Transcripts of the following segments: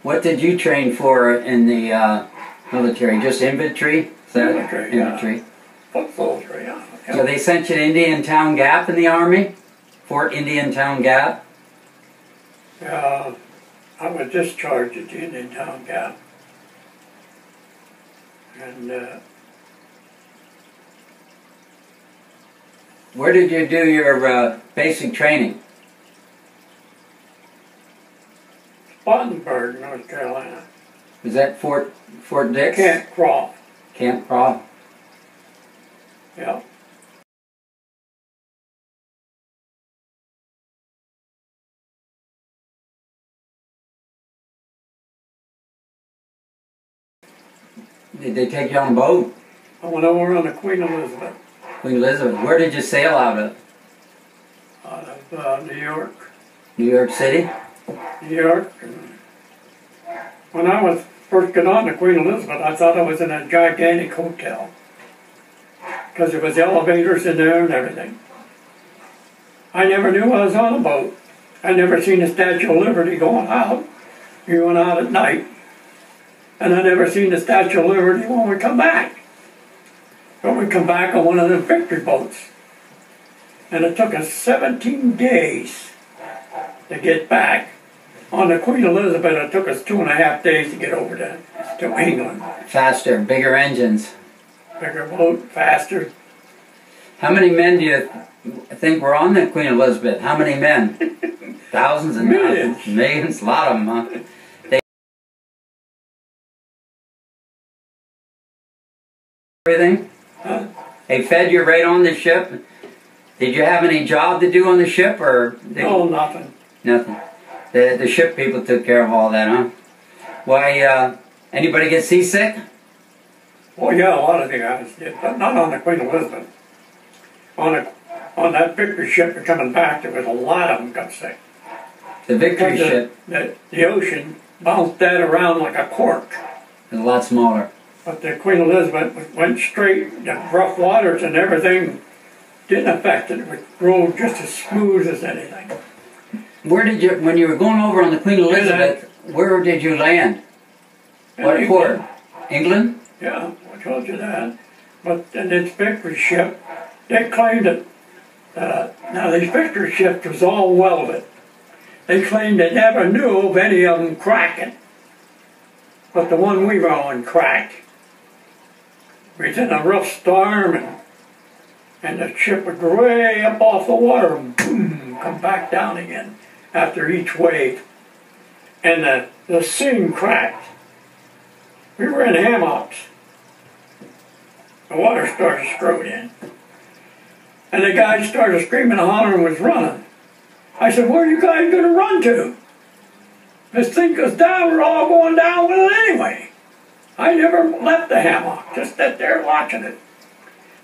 What did you train for in the military? Just infantry? Is that infantry? Yeah. Foot soldier, yeah. So they sent you to Indiantown Gap in the Army? Fort Indiantown Gap? I was discharged at the Indiantown Gap. And where did you do your basic training? Spartanburg, North Carolina. Was that Fort Dix? Camp Croft. Camp Croft. Yeah. Did they take you on a boat? I went over on the Queen Elizabeth. Queen Elizabeth. Where did you sail out of? Out of New York. New York City? New York. And when I was first got on the Queen Elizabeth, I thought I was in a gigantic hotel. Because there was elevators in there and everything. I never knew I was on a boat. I never seen the Statue of Liberty going out. We went out at night. And I never seen the Statue of Liberty when we come back. But we come back on one of the victory boats. And it took us 17 days to get back. On the Queen Elizabeth, it took us 2.5 days to get over to England. Faster, bigger engines. Bigger boat, faster. How many men do you think were on the Queen Elizabeth? How many men? Thousands and millions. Thousands. Millions? A lot of them, huh? Everything? Huh? They fed you right on the ship? Did you have any job to do on the ship, or? No, nothing. Nothing. The ship people took care of all that, huh? Why, anybody get seasick? Well, yeah, a lot of the guys did, but not on the Queen Elizabeth. On that victory ship coming back, there was a lot of them got sick. The victory ship? The ocean bounced that around like a cork. It was a lot smaller. But the Queen Elizabeth went straight, the rough waters and everything didn't affect it. It rode just as smooth as anything. Where did you, when you were going over on the Queen Elizabeth, where did you land? What port? England? Yeah, I told you that. But in this victory ship, they claimed that, now these victory ships was all welded. They claimed they never knew of any of them cracking. But the one we were on cracked. We was in a rough storm, and the ship would go way up off the water and boom, come back down again after each wave. And the seam cracked. We were in hammocks. The water started strode in. And the guys started screaming and hollering and was running. I said, where are you guys going to run to? This thing goes down, we're all going down with it anyway. I never left the hammock, just sat there watching it.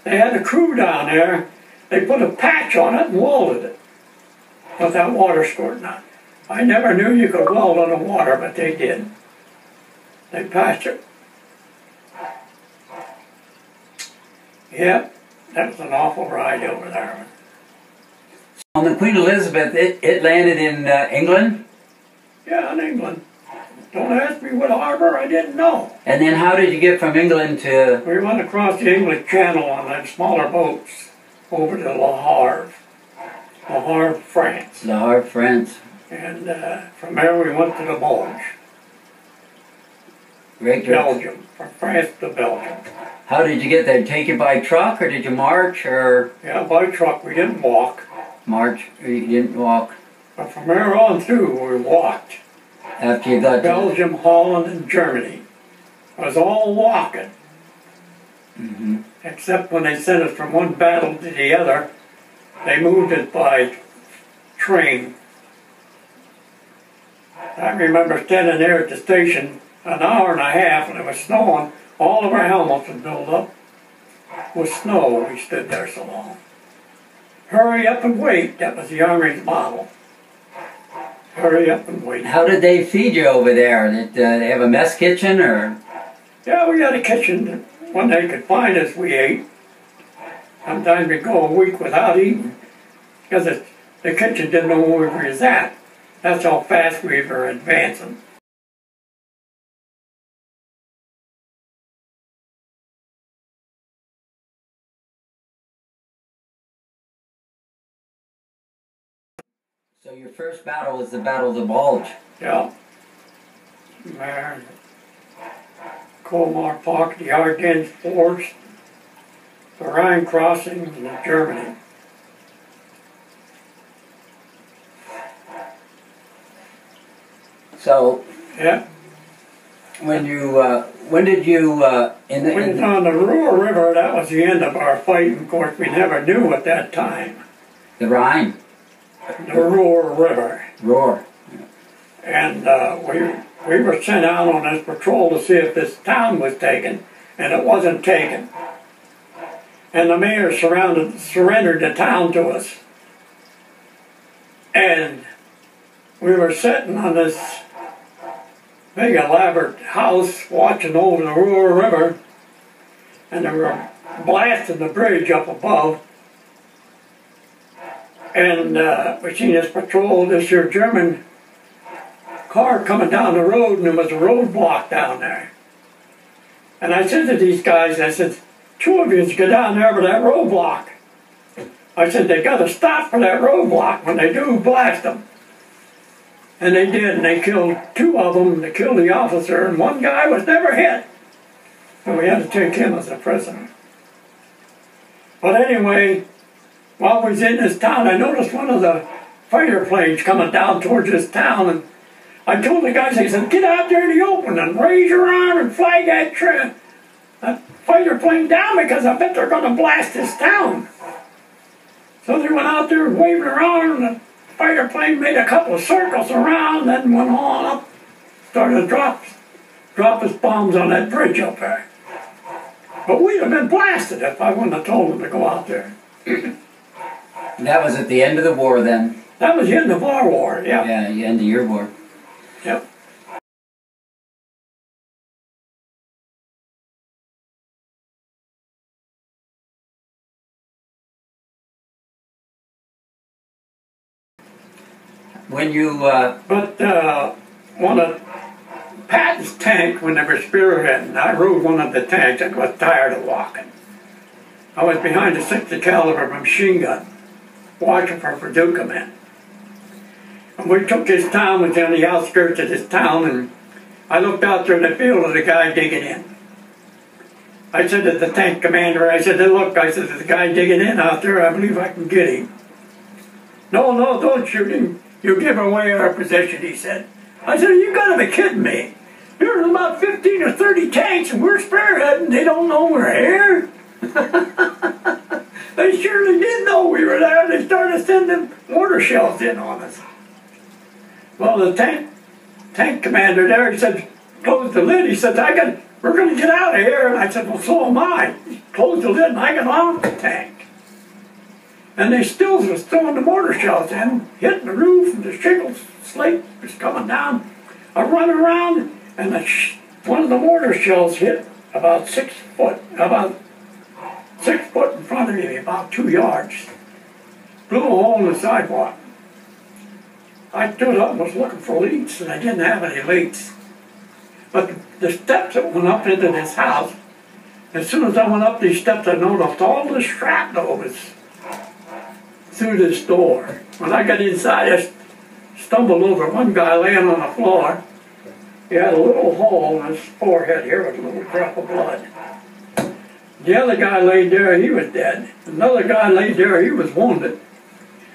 They had a crew down there. They put a patch on it and welded it with that water squirting out. I never knew you could weld on the water, but they did. They patched it. Yep, that was an awful ride over there. On the Queen Elizabeth, it landed in England? Yeah, in England. Don't ask me what harbor, I didn't know. And then how did you get from England to... We went across the English Channel on them smaller boats over to Le Havre. Le Havre, France. Le Havre, France. And from there we went to the Bulge. Great trip. Belgium, from France to Belgium. How did you get there? Take you by truck, or did you march, or...? Yeah, by truck. We didn't walk. March, or you didn't walk? But from there on through, we walked. After you got Belgium, Holland, and Germany. It was all walking. Mm-hmm. Except when they sent us from one battle to the other, they moved it by train. I remember standing there at the station an hour and a half when it was snowing. All of our helmets were built up with snow. We stood there so long. Hurry up and wait. That was the Army's model. Hurry up and wait. How did they feed you over there? Did they have a mess kitchen, or? Yeah, we had a kitchen. When they could find us, we ate. Sometimes we'd go a week without eating because the kitchen didn't know where we was at. That's how fast we were advancing. So your first battle was the Battle of the Bulge. Yeah. There, Colmar Park, the Ardennes Forest, the Rhine crossing in Germany. So Yeah. when did you We was on the Ruhr River. That was the end of our fight. Of course, we never knew at that time. the Rhine? The Ruhr River. Roar. And we were sent out on this patrol to see if this town was taken, and it wasn't taken. And the mayor surrendered the town to us. And we were sitting on this big elaborate house watching over the Ruhr River, and they were blasting the bridge up above. And we seen this patrol, this here German car coming down the road, and there was a roadblock down there. And I said to these guys, I said, two of you go down there for that roadblock. I said, they got to stop for that roadblock. When they do, blast them. And they did, and they killed two of them. They killed the officer, and one guy was never hit. So we had to take him as a prisoner. But anyway, while we was in this town, I noticed one of the fighter planes coming down towards this town, and I told the guys, I said, get out there in the open and raise your arm and flag that fighter plane down, because I bet they're going to blast this town. So they went out there waving around, and the fighter plane made a couple of circles around, then went on up, started to drop its bombs on that bridge up there. But we'd have been blasted if I wouldn't have told them to go out there. That was at the end of the war then? That was the end of our war, yeah. Yeah, the end of your war. Yep. When you... one of Patton's tank, when they were spearheading, I rode one of the tanks. I was tired of walking. I was behind a 60 caliber machine gun, watching for Paducah men. And we took this town, was on the outskirts of this town, and I looked out there in the field of the guy digging in. I said to the tank commander, I said, look, I said, there's a guy digging in out there, I believe I can get him. No, don't shoot him. You give away our position, he said. I said, you gotta be kidding me. There's about 15 or 30 tanks and we're spearheading, they don't know we're here. They surely did know we were there. They started sending mortar shells in on us. Well, the tank commander there, he said, close the lid. He said, we're gonna get out of here. And I said, well, so am I. He closed the lid and I got off the tank. And they still was throwing the mortar shells in, hitting the roof, and the shingle slate was coming down. I run around, and one of the mortar shells hit about 6 foot in front of me, about 2 yards. Blew a hole in the sidewalk. I stood up and was looking for leaks, and I didn't have any leaks. But the steps that went up into this house, as soon as I went up these steps, I noticed all the shrapnel was through this door. When I got inside, I stumbled over one guy laying on the floor. He had a little hole in his forehead here with a little drop of blood. The other guy laid there, he was dead. Another guy laid there, he was wounded.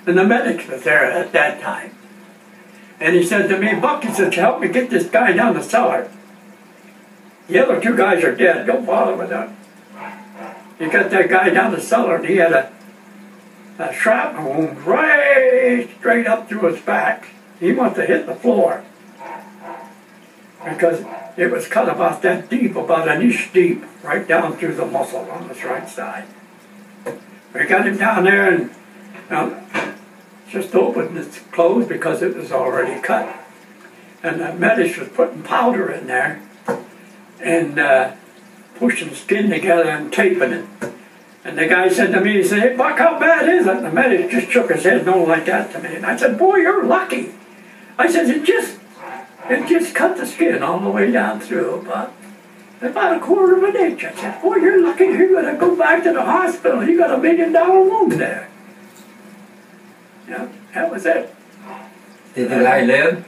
And the medics was there at that time. And he said to me, Buck, he said, help me get this guy down the cellar. The other 2 guys are dead, don't bother with that. He got that guy down the cellar, and he had a shrapnel wound right straight up through his back. He must have hit the floor, because it was cut about that deep, about an inch deep, right down through the muscle on his right side. We got him down there, and just opened its closed because it was already cut. And the medic was putting powder in there and pushing the skin together and taping it. And the guy said to me, he said, hey, Buck, how bad is it? And the medic just shook his head no like that to me. And I said, boy, you're lucky. I said, it just cut the skin all the way down through, about a quarter of an inch. I said, boy, you're lucky. You're going to go back to the hospital. You got $1 million wound there. Yeah, that was it. Did the guy live?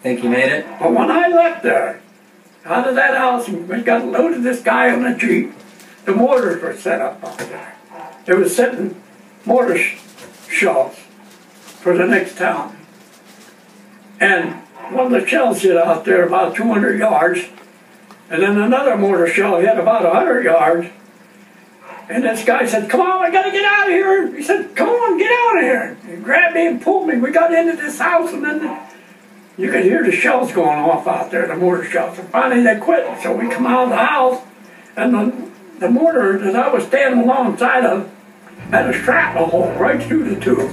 Think he made it? But when I left there, out of that house, we got loaded this guy on a Jeep. The mortars were set up out there. They were setting mortar shells for the next town. And one of the shells hit out there about 200 yards, and then another mortar shell hit about 100 yards. And this guy said, "Come on, I gotta get out of here." He said, "Come on, get out of here." He grabbed me and pulled me. We got into this house, and then you could hear the shells going off out there, the mortar shells. And finally they quit. So we come out of the house, and the mortar that I was standing alongside of had a shrapnel hole right through the tube.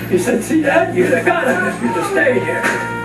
He said, "See that? You'd have got it if you'd have stayed here."